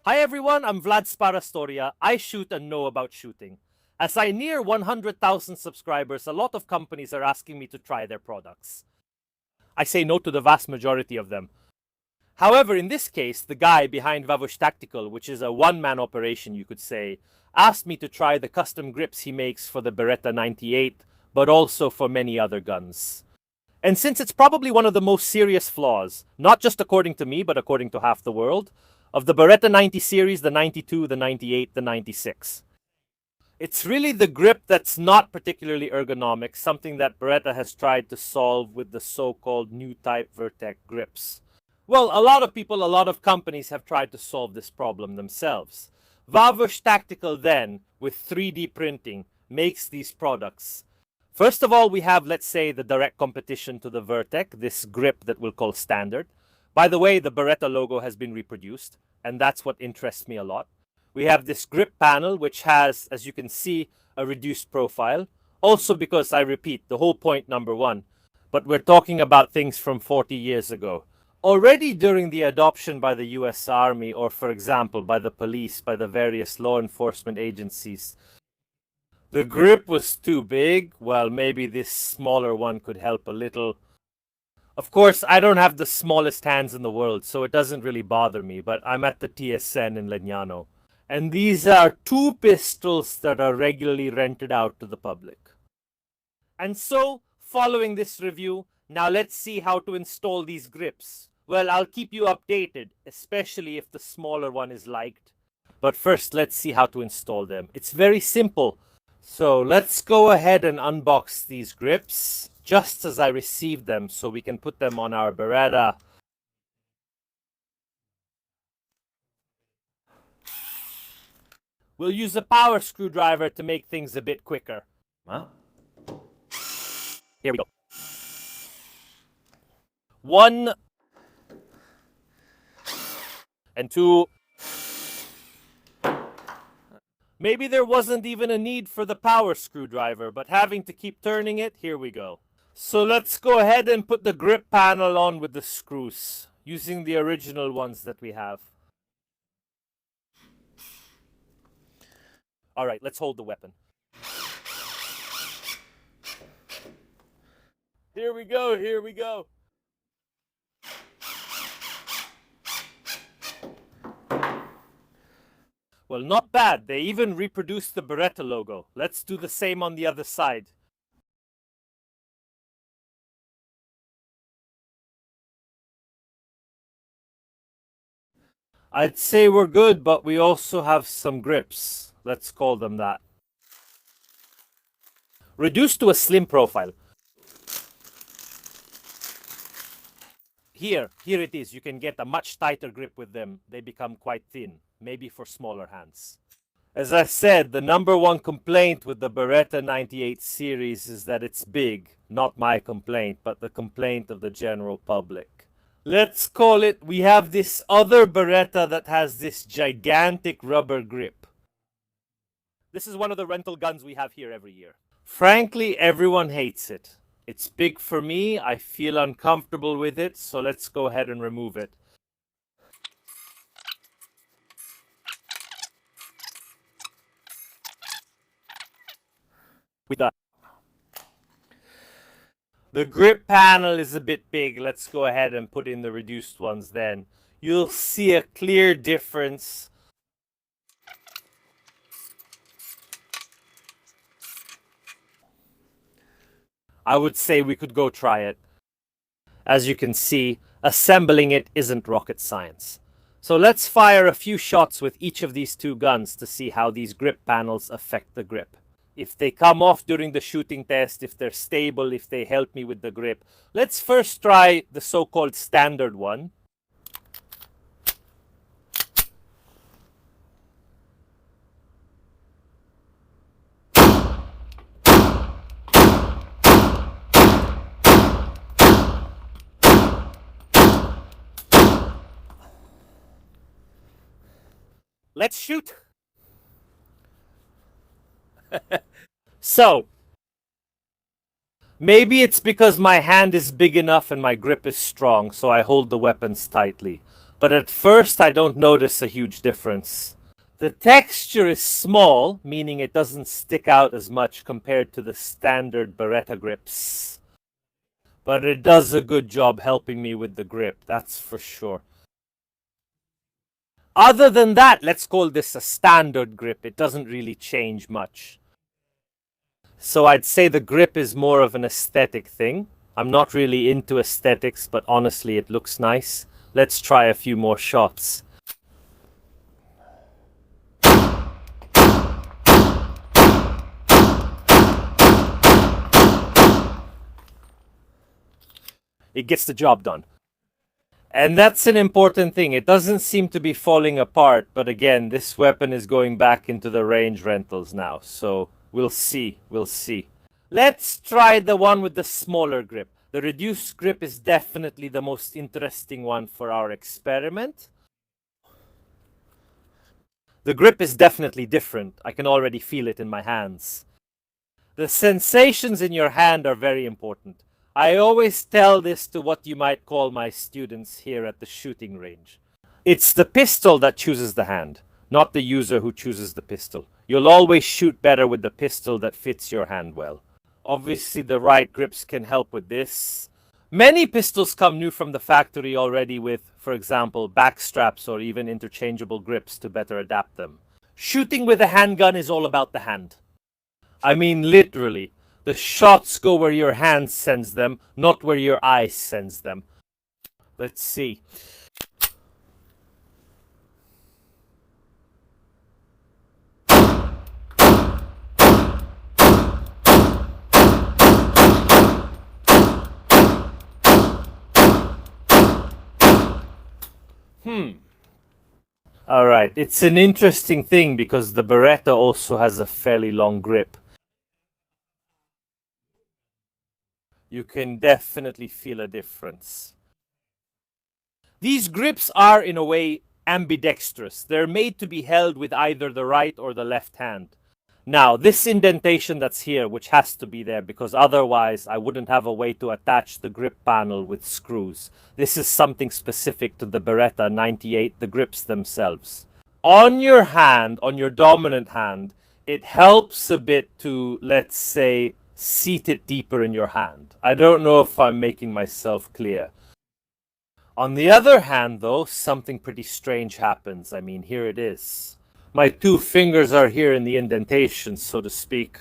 Hi everyone, I'm Vlad Sparastoria. I shoot and know about shooting. As I near 100,000 subscribers, a lot of companies are asking me to try their products. I say no to the vast majority of them. However, in this case, the guy behind Vavush Tactical, which is a one-man operation you could say, asked me to try the custom grips he makes for the Beretta 98, but also for many other guns. And since it's probably one of the most serious flaws, not just according to me, but according to half the world, of the Beretta 90 series, the 92, the 98, the 96. It's really the grip that's not particularly ergonomic, something that Beretta has tried to solve with the so-called new type Vertec grips. Well, a lot of people, a lot of companies have tried to solve this problem themselves. Vavush Tactical then, with 3D printing, makes these products. First of all, we have, let's say, the direct competition to the Vertec, this grip that we'll call standard. By the way, the Beretta logo has been reproduced, and that's what interests me a lot. We have this grip panel, which has, as you can see, a reduced profile. Also because, I repeat, the whole point number one, but we're talking about things from 40 years ago. Already during the adoption by the US Army, or for example, by the police, by the various law enforcement agencies, the grip was too big. Well, maybe this smaller one could help a little. Of course, I don't have the smallest hands in the world, so it doesn't really bother me, but I'm at the TSN in Legnano. And these are two pistols that are regularly rented out to the public. And so, following this review, now let's see how to install these grips. Well, I'll keep you updated, especially if the smaller one is liked. But first, let's see how to install them. It's very simple. So let's go ahead and unbox these grips just as I received them so we can put them on our Beretta. We'll use a power screwdriver to make things a bit quicker. Well, Here we go. 1 and 2. Maybe there wasn't even a need for the power screwdriver, but having to keep turning it, here we go. So let's go ahead and put the grip panel on with the screws, using the original ones that we have. Alright, let's hold the weapon. Here we go, here we go. Well, not bad. They even reproduced the Beretta logo. Let's do the same on the other side. I'd say we're good, but we also have some grips. Let's call them that. Reduced to a slim profile. Here it is. You can get a much tighter grip with them. They become quite thin, maybe for smaller hands. As I said, the number one complaint with the Beretta 98 series is that it's big. Not my complaint, but the complaint of the general public. Let's call it, we have this other Beretta that has this gigantic rubber grip. This is one of the rental guns we have here every year. Frankly, everyone hates it. It's big for me, I feel uncomfortable with it, so let's go ahead and remove it. With that. The grip panel is a bit big. Let's go ahead and put in the reduced ones then. You'll see a clear difference. I would say we could go try it. As you can see, assembling it isn't rocket science. So let's fire a few shots with each of these two guns to see how these grip panels affect the grip. If they come off during the shooting test, if they're stable, if they help me with the grip. Let's first try the so-called standard one. Let's shoot! So, maybe it's because my hand is big enough and my grip is strong, so I hold the weapons tightly. but at first I don't notice a huge difference. The texture is small, meaning it doesn't stick out as much compared to the standard Beretta grips. But it does a good job helping me with the grip, that's for sure. Other than that, let's call this a standard grip. It doesn't really change much. So I'd say the grip is more of an aesthetic thing. I'm not really into aesthetics, but honestly, it looks nice. Let's try a few more shots. It gets the job done. And that's an important thing. It doesn't seem to be falling apart, but again, this weapon is going back into the range rentals now, so we'll see. Let's try the one with the smaller grip. The reduced grip is definitely the most interesting one for our experiment. The grip is definitely different. I can already feel it in my hands. The sensations in your hand are very important. I always tell this to what you might call my students here at the shooting range. It's the pistol that chooses the hand, not the user who chooses the pistol. You'll always shoot better with the pistol that fits your hand well. Obviously, the right grips can help with this. Many pistols come new from the factory already with, for example, back straps or even interchangeable grips to better adapt them. Shooting with a handgun is all about the hand. I mean, literally. The shots go where your hand sends them, not where your eye sends them. Let's see. Alright, it's an interesting thing because the Beretta also has a fairly long grip. You can definitely feel a difference. These grips are, in a way, ambidextrous. They're made to be held with either the right or the left hand. Now, this indentation that's here, which has to be there because otherwise I wouldn't have a way to attach the grip panel with screws. This is something specific to the Beretta 98, the grips themselves. On your hand, on your dominant hand, it helps a bit to, let's say, seat it deeper in your hand. I don't know if I'm making myself clear. On the other hand, though, something pretty strange happens. I mean, here it is. My two fingers are here in the indentation, so to speak.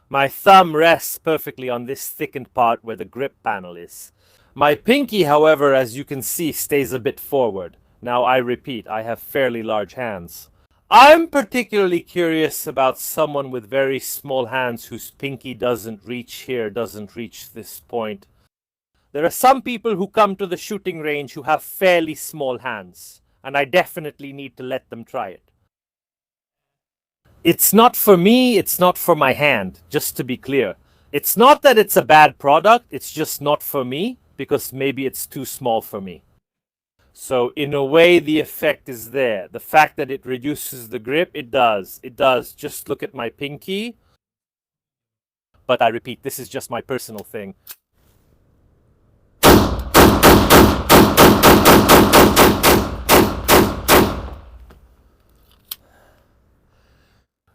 My thumb rests perfectly on this thickened part where the grip panel is. My pinky, however, as you can see, stays a bit forward. Now, I repeat, I have fairly large hands. I'm particularly curious about someone with very small hands whose pinky doesn't reach here, doesn't reach this point. There are some people who come to the shooting range who have fairly small hands, and I definitely need to let them try it. It's not for me, it's not for my hand, just to be clear. It's not that it's a bad product, it's just not for me, because maybe it's too small for me. So in a way, the effect is there. The fact that it reduces the grip, it does. It does. Just look at my pinky. But I repeat, this is just my personal thing.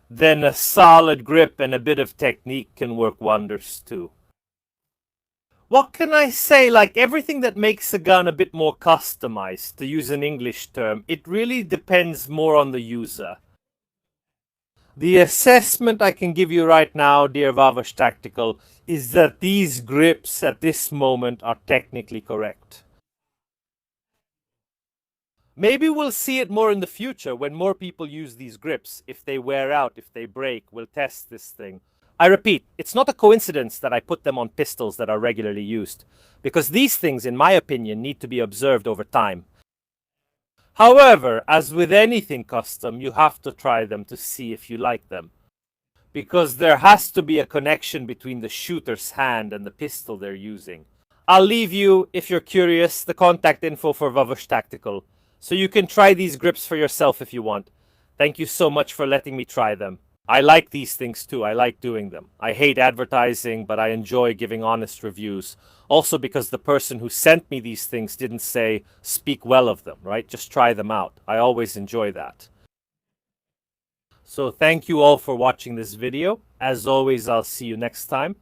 Then a solid grip and a bit of technique can work wonders too. What can I say? Like everything that makes a gun a bit more customized, to use an English term, it really depends more on the user. The assessment I can give you right now, dear Vavush Tactical, is that these grips at this moment are technically correct. Maybe we'll see it more in the future when more people use these grips. If they wear out, if they break, we'll test this thing. I repeat, it's not a coincidence that I put them on pistols that are regularly used, because these things, in my opinion, need to be observed over time. However, as with anything custom, you have to try them to see if you like them. Because there has to be a connection between the shooter's hand and the pistol they're using. I'll leave you, if you're curious, the contact info for Vavush Tactical, so you can try these grips for yourself if you want. Thank you so much for letting me try them. I like these things too. I like doing them. I hate advertising, but I enjoy giving honest reviews. Also because the person who sent me these things didn't say, speak well of them, right? Just try them out. I always enjoy that. So thank you all for watching this video. As always, I'll see you next time.